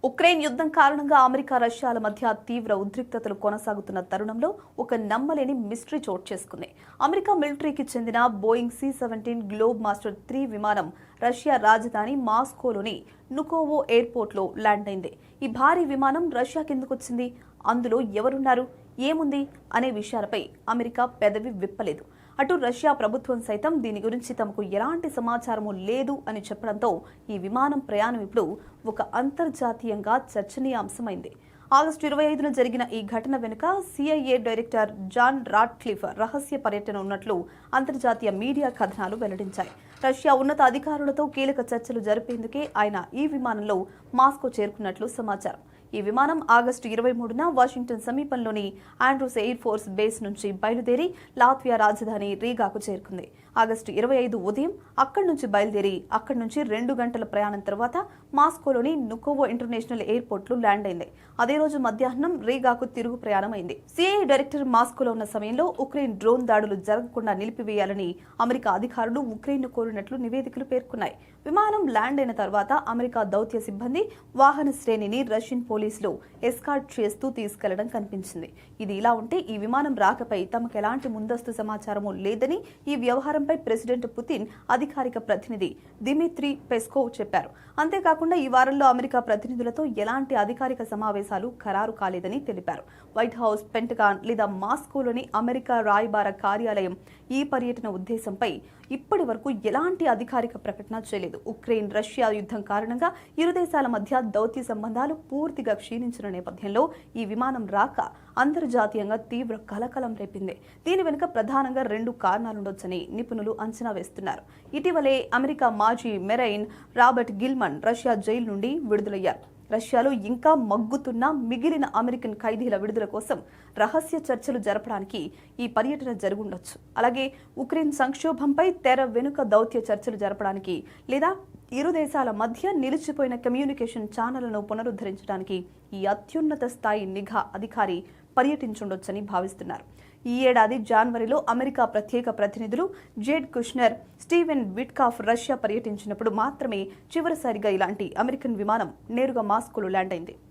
Ukraine యుద్ధం కారణంగా America రష్యాల మధ్య తీవ్ర ఉద్రిక్తతలు కొనసాగుతున్న తరుణంలో ఒక నమ్మలేని మిస్టరీ చోటు చేసుకుంది. అమెరికా మిలిటరీకి చెందిన బోయింగ్ C-17 గ్లోబ్ మాస్టర్ 3 విమానం రష్యా రాజధాని మాస్కోలోని నుకోవో ఎయిర్పోర్ట్లో ల్యాండ్ అయింది. ఈ భారీ విమానం రష్యా కిందకొచ్చింది, అందులో ఎవరున్నారు, ఏముంది అనే విషయాలపై అమెరికా పెదవి విప్పలేదు. అటు రష్యా ప్రభుత్వం సైతం దీని గురించి తమకు ఎలాంటి సమాచారము లేదు అని చెప్పడంతో ఈ విమానం ప్రయాణం ఇప్పుడు ఒక అంతర్జాతీయంగా చర్చనీయాంశమైంది. ఆగస్టు 25న జరిగిన ఈ ఘటన వెనుక CIA డైరెక్టర్ జాన్ రాట్క్లిఫ్ రహస్య పర్యటన ఉన్నట్లు అంతర్జాతీయ మీడియా కథనాలు వెల్లడించాయి. రష్యా ఉన్నత అధికారులతో కీలక చర్చలు జరిపేందుకే ఆయన ఈ విమానంలో మాస్కో చేరుకున్నట్లు సమాచారం. ఈ విమానం ఆగస్టు 23న వాషింగ్టన్ సమీపంలోని ఆండ్రూస్ ఎయిర్ ఫోర్స్ బేస్ నుంచి బయలుదేరి లాత్వియా రాజధాని రీగాకు చేరుకుంది. ఆగస్టు 25 ఉదయం అక్కడి నుంచి బయలుదేరి అక్కడి నుంచి 2 గంటల ప్రయాణం తర్వాత మాస్కోలోని నుకోవో ఇంటర్నేషనల్ ఎయిర్పోర్ట్లో ల్యాండ్ అయింది. అదే రోజు మధ్యాహ్నం రీగాకు తిరుగు ప్రయాణం అయింది. CIA డైరెక్టర్ మాస్కోలో ఉన్న సమయంలో ఉక్రెయిన్ డ్రోన్ దాడులు జరగకుండా నిలిపివేయాలని అమెరికా అధికారులు ఉక్రెయిన్ను కోరినట్లు నివేదికలు పేర్కొన్నాయి. విమానం ల్యాండ్ అయిన తర్వాత అమెరికా దౌత్య సిబ్బంది వాహన శ్రేణిని రష్యన్ పోలీసులు ఎస్కార్ట్ చేస్తూ తీసుకెళ్లడం కనిపించింది. ఇది ఇలా ఉంటే ఈ విమానం రాకపై తమకు ఎలాంటి ముందస్తు సమాచారమూ లేదని ఈ వ్యవహారంపై ప్రెసిడెంట్ పుతిన్ అధికారిక ప్రతినిధి దిమిత్రీ పెస్కోవ్ చెప్పారు. అంతేకాకుండా ఈ వారంలో అమెరికా ప్రతినిధులతో ఎలాంటి అధికారిక సమావేశాలు ఖరారు కాలేదని తెలిపారు. వైట్ హౌస్, పెంటగాన్ లేదా మాస్కోలోని అమెరికా రాయబార కార్యాలయం ఈ పర్యటన ఉద్దేశంపై ఇప్పటి వరకు ఎలాంటి అధికారిక ప్రకటన చేయలేదు. ఉక్రెయిన్ రష్యా యుద్ధం కారణంగా ఇరు దేశాల మధ్య దౌత్య సంబంధాలు పూర్తిగా క్షీణించిన నేపథ్యంలో ఈ విమానం రాక అంతర్జాతీయంగా తీవ్ర కలకలం రేపింది. దీని వెనుక ప్రధానంగా 2 కారణాలుండొచ్చని నిపుణులు అంచనా వేస్తున్నారు. ఇటీవలే అమెరికా మాజీ మెరైన్ రాబర్ట్ గిల్మన్ రష్యా జైలు నుండి విడుదలయ్యారు. రష్యాలో ఇంకా మగ్గుతున్న మిగిలిన అమెరికన్ ఖైదీల విడుదల కోసం రహస్య చర్చలు జరపడానికి ఈ పర్యటన జరుగుండొచ్చు. అలాగే ఉక్రెయిన్ సంక్షోభంపై తెర వెనుక దౌత్య చర్చలు జరపడానికి లేదా ఇరు దేశాల మధ్య నిలిచిపోయిన కమ్యూనికేషన్ ఛానళ్లను పునరుద్ధరించడానికి ఈ అత్యున్నత స్థాయి నిఘా అధికారి పర్యటించుండొచ్చని భావిస్తున్నారు. ఈ ఏడాది జనవరిలో అమెరికా ప్రత్యేక ప్రతినిధులు Jared Kushner, Steven Witkoff Russia పర్యటించినప్పుడు మాత్రమే చివరిసారిగా ఇలాంటి అమెరికన్ విమానం నేరుగా మాస్కోలో ల్యాండ్ అయింది.